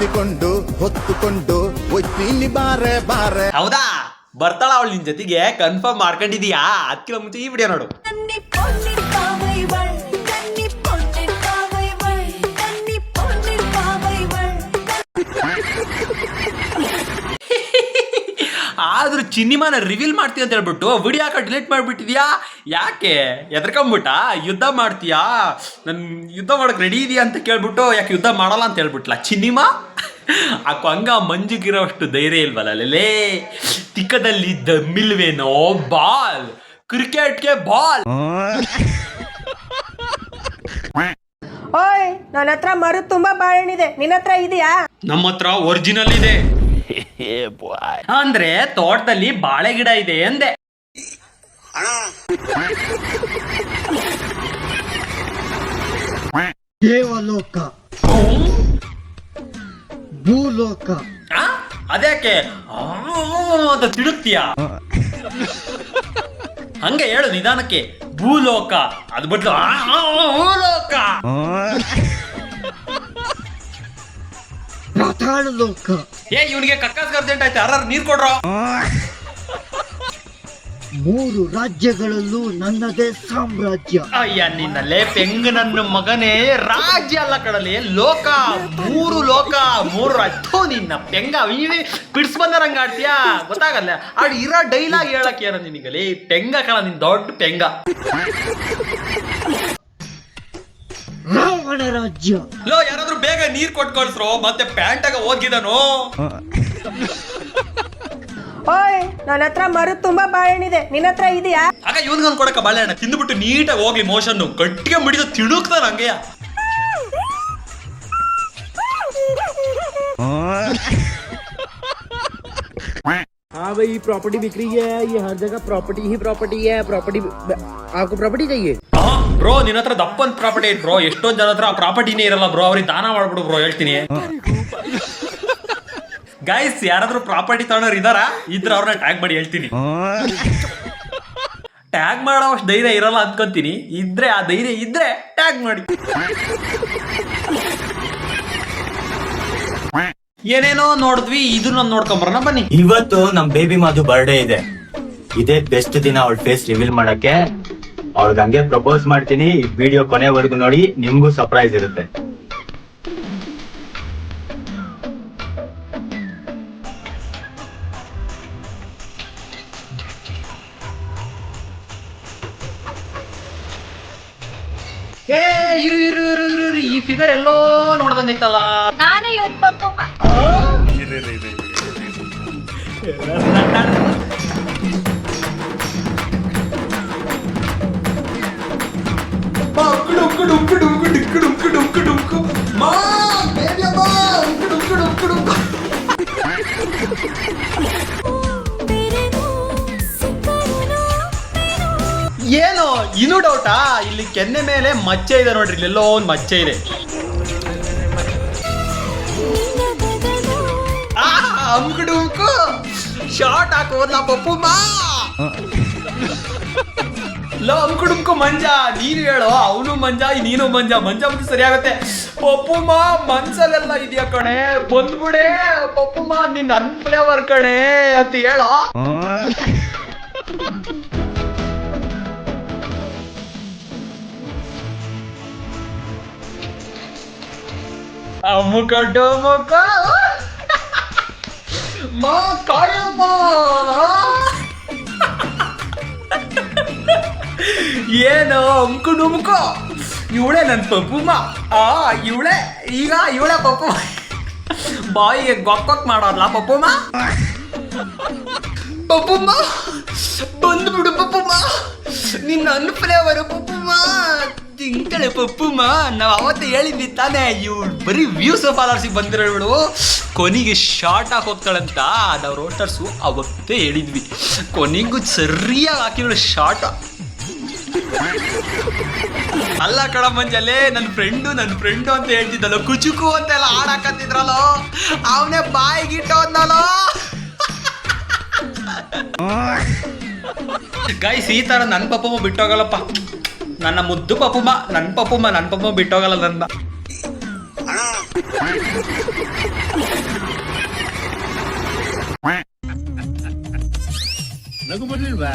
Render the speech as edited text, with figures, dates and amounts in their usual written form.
ಎತ್ತಿಕೊಂಡು ಹೊತ್ತುಕೊಂಡು ಒಯ್ತೀನಿ ಬಾರೆ ಬಾರೆ. ಹೌದಾ, ಬರ್ತಾಳ ಅವಳು ನಿನ್ ಜೊತೆಗೆ ಕನ್ಫರ್ಮ್ ಮಾಡ್ಕೊಂಡಿದೀಯಾ? ಅದಕ್ಕಿಂತ ಮುಂಚೆ ಈ ವಿಡಿಯೋ ನೋಡು. ಆದ್ರೂ ಚಿನ್ನಿಮಾನ ರಿವೀಲ್ ಮಾಡ್ತೀಯ ಅಂತ ಹೇಳ್ಬಿಟ್ಟು ವಿಡಿಯೋ ಹಾಕಿ ಡಿಲೀಟ್ ಮಾಡ್ಬಿಟ್ಟಿದ್ಯಾ? ಯಾಕೆ ಎದ್ರಕೊಂಬಿಟ್ಟ? ಯುದ್ಧ ಮಾಡ್ತೀಯಾ? ನನ್ ಯುದ್ಧ ಮಾಡಕ್ ರೆಡಿ ಇದೆಯಾ ಅಂತ ಕೇಳ್ಬಿಟ್ಟು ಯಾಕೆ ಯುದ್ಧ ಮಾಡಲ್ಲ ಅಂತ ಹೇಳ್ಬಿಟ್ಲ ಚಿನ್ನಿಮಾ? ಆಕು ಹಂಗ ಮಂಜಿಗಿರೋಷ್ಟು ಧೈರ್ಯ ಇಲ್ವಲ್ಲೇ? ತಿಕ್ಕದಲ್ಲಿ ದಮ್ಮಿಲ್ವೇನೋ ಬಾಲ್, ಕ್ರಿಕೆಟ್ಗೆ ಬಾಲ್. ಓಯ್, ನನ್ನ ಹತ್ರ ಮರು ತುಂಬಾ ಬಾಳೆಹಣ್ಣಿದೆ, ನಿನ್ನ ಹತ್ರ ಇದೆಯಾ? ನಮ್ಮ ಹತ್ರ ಒರಿಜಿನಲ್ ಇದೆ. ಅಂದ್ರೆ ತೋಟದಲ್ಲಿ ಬಾಳೆ ಗಿಡ ಇದೆ ಅಂದೆ. ದೇವಲೋಕ, ಭೂಲೋಕ. ಅದ್ಯಾಕೆ ಅಂತ ತಿಡುಕ್ತೀಯ? ಹಂಗೆ ಹೇಳು ನಿಧಾನಕ್ಕೆ. ಭೂಲೋಕ ಅದು ಬದಲು ಭೂಲೋಕ. ಪಾತಾಳ ಲೋಕ. ಇವನಿಗೆ ಕಕ್ಕಾಸ್ ಅರ್ಜೆಂಟ್ ಆಯ್ತು, ಯಾರು ನೀರ್ ಕೊಡ್ರೋ? 3 ರಾಜ್ಯಗಳಲ್ಲೂ ನನ್ನದೇ ಸಾಮ್ರಾಜ್ಯ. ಅಯ್ಯ ನಿನ್ನಲ್ಲೇ ಪೆಂಗ್ ನನ್ನ ಮಗನೇ, ರಾಜ್ಯ ಅಲ್ಲ ಕಡಲಿ, ಲೋಕ. 3 ಲೋಕ 3 ರಾಜ್ಯ. ನಿನ್ನ ಪೆಂಗ ಪಿಡ್ಸ್ ಬಂದರಂಗ ಆಡ್ತೀಯಾ? ಗೊತ್ತಾಗಲ್ಲ. ಆಡ್ ಇರೋ ಡೈಲಾಗ್ ಹೇಳಕ್ ಏನ ನಿನಗಲಿ? ಪೆಂಗ ಕಣ, ನಿನ್ ದೊಡ್ಡ ಪೆಂಗ. ರಾವಣ ರಾಜ್ಯ. ಲೋ, ಯಾರಾದ್ರೂ ಬೇಗ ನೀರ್ ಕೊಟ್ಟು ಕಳ್ಸ್ರೋ, ಮತ್ತೆ ಪ್ಯಾಂಟಾಗ ಹೋಗಿದನು. ಓಯ್, ನನ್ನ ಹತ್ರ ಮರು ತುಂಬಾ ಬಾಳೆಹಣ್ಣಿದೆ, ನಿನ್ನ ಹತ್ರ ಇದೆಯಾ? ಆಗ ಇವನ್ಗೊಂದು ಕೊಡಕ ಬಾಳೆಹಣ್ಣ ತಿಂದ್ಬಿಟ್ಟು ನೀಟಾಗಿ ಹೋಗ್ಲಿ ಮೋಷನ್. ಗಟ್ಟಿಗೆ ಮಿಡಿದು ತಿಳುಕ್ತಾನ ಹಂಗೆಯ. हाँ भाई, प्रॉपर्टी बिक रही है, ये हर जगह प्रॉपर्टी ही प्रॉपर्टी है. प्रॉपर्टी आपको प्रॉपर्टी चाहिए? ಬ್ರೋ, ನಿನ್ನ ಹತ್ರ ದಪ್ಪನ್ ಪ್ರಾಪರ್ಟಿ ಐತ್ ಬ್ರೋ. ಎಷ್ಟೊಂದ್ ಜನ ಹತ್ರ ಪ್ರಾಪರ್ಟಿನೇ ಇರಲ್ಲ ಬ್ರೋ. ಅವ್ರಿಗೆ ದಾನ ಮಾಡ್ಬಿಡು ಬ್ರೋ, ಹೇಳ್ತೀನಿ. ಗೈಸ್, ಯಾರಾದ್ರೂ ಪ್ರಾಪರ್ಟಿ ತಗೊಂಡ್ರು ಇದಾರ? ಇದ್ರ ಅವ್ರನ್ನ ಟ್ಯಾಗ್ ಮಾಡಿ, ಹೇಳ್ತೀನಿ. ಟ್ಯಾಗ್ ಮಾಡೋ ಅಷ್ಟು ಧೈರ್ಯ ಇರಲ್ಲ ಅನ್ಕೊಂತೀನಿ. ಇದ್ರೆ ಆ ಧೈರ್ಯ ಇದ್ರೆ ಟ್ಯಾಗ್ ಮಾಡಿ. ಏನೇನೋ ನೋಡಿದ್ವಿ, ಇದನ್ನ ನೋಡ್ಕೊಂಬರೋಣ ಬನ್ನಿ. ಇವತ್ತು ನಮ್ ಬೇಬಿ ಮಾಧು ಬರ್ಡೇ ಇದೆ. ಇದೇ ಬೆಸ್ಟ್ ದಿನ ಅವಳ ಫೇಸ್ ರಿವೀಲ್ ಮಾಡಕ್ಕೆ. ಅವಳಿಗೆ ಹಂಗೆ ಪ್ರಪೋಸ್ ಮಾಡ್ತೀನಿ. ಈ ವಿಡಿಯೋ ಕೊನೆವರೆಗೂ ನೋಡಿ, ನಿಮ್ಗೂ ಸರ್ಪ್ರೈಸ್ ಇರುತ್ತೆ. ಈ ಫಿಗರ್ ಎಲ್ಲೋ ನೋಡ್ದಂಗೈತಲ್ಲ. ನಾನೇ ಏನೋ ಇನ್ನೂ ಡೌಟಾ? ಇಲ್ಲಿ ಕೆನ್ನೆ ಮೇಲೆ ಮಚ್ಚೆ ಇದೆ ನೋಡ್ರಿ, ಇಲ್ಲೆಲ್ಲೋ ಒಂದ್ ಮಚ್ಚೆ ಇದೆ. ಅಮ್ಕುಡುಮ್ಕು ಶಾರ್ಟ್ ಹಾಕೋದ್ಲ ಪಪ್ಪುಮ್ಮ. ಲೋ ಅಮ್ಕುಡುಮ್ಕು ಮಂಜ, ನೀನು ಹೇಳೋ. ಅವನು ಮಂಜ, ನೀನು ಮಂಜ. ಮಂಜ ಮುಂದೆ ಸರಿ ಆಗತ್ತೆ. ಪಪ್ಪುಮ್ಮ ಮನ್ಸಲ್ಲೆಲ್ಲ ಇದೆಯಾ ಕಣೆ, ಬಂದ್ಬಿಡೆ ಪಪ್ಪುಮ್ಮ, ನಿನ್ ನನ್ ಫ್ಲೇವರ್ ಕಣೆ ಅಂತ ಹೇಳೋ. ಅಮ್ಮುಕ ಡೊಮ್ಮುಕ ಮಾ ಕಾಯಮ್ಮ. ಏನೋ ಅಮ್ಕು ಡುಮ್ಕೋ, ಇವಳೆ ನನ್ ಪಪ್ಪುಮ್ಮ. ಇವಳೆ ಈಗ ಇವಳೆ ಪಪ್ಪು. ಬಾಯಿಗೆ ಗೊಕ್ಕೊಕ್ ಮಾಡೋದ್ಲ ಪಪ್ಪುಮ್ಮ. ಪಪ್ಪುಮ್ಮ ಬಂದ್ಬಿಡು ಪಪ್ಪುಮ್ಮ, ನಿನ್ನ ನನ್ ಫ್ಲೇವರು ಪಪ್ಪುಮ್ಮ. ತಿಂಕಳೆ ಪಪ್ಪುಮ್ಮ. ನಾವ್ ಅವತ್ತೇ ಹೇಳಿದ್ವಿ ತಾನೇ, ಇವಳು ಬರೀ ವ್ಯೂಸ್ ಫಾಲೋವರ್ಸಿಗೆ ಬಂದಿರೋಳು ಕೊನೆಗೆ ಶಾರ್ಟ್ ಆಗಿ ಹೋಗ್ತಾಳಂತ. ನಾವು ರೋಸ್ಟರ್ಸು ಅವತ್ತೇ ಹೇಳಿದ್ವಿ. ಕೊನೆಗೂ ಸರಿಯಾಗಿ ಹಾಕಿರೋಳು ಶಾರ್ಟ್. ಅಲ್ಲ ಕಡ ಮಂಜಲ್ಲೇ, ನನ್ನ ಫ್ರೆಂಡು ಅಂತ ಹೇಳ್ತಿದ್ದಲ್ಲ, ಕುಚುಕು ಅಂತೆಲ್ಲ ಹಾಡಾಕತ್ತಿದ್ರಲ್ಲ, ಅವನೇ ಬಾಯಿಗಿಟ್ಟು ಅಂದಲೋ. ಗೈಸ್, ಈ ತರ ನನ್ನ ಪಪ್ಪಮ್ಮ ಬಿಟ್ಟೋಗಲ್ಲಪ್ಪ. ನನ್ನ ಮುದ್ದು ಪಪ್ಪುಮ್ಮ, ನನ್ನ ಪಪ್ಪುಮ್ಮ ಬಿಟ್ಟೋಗಲ್ಲ ನನ್ನ. ನಗು ಬರ್ಲಿಲ್ವಾ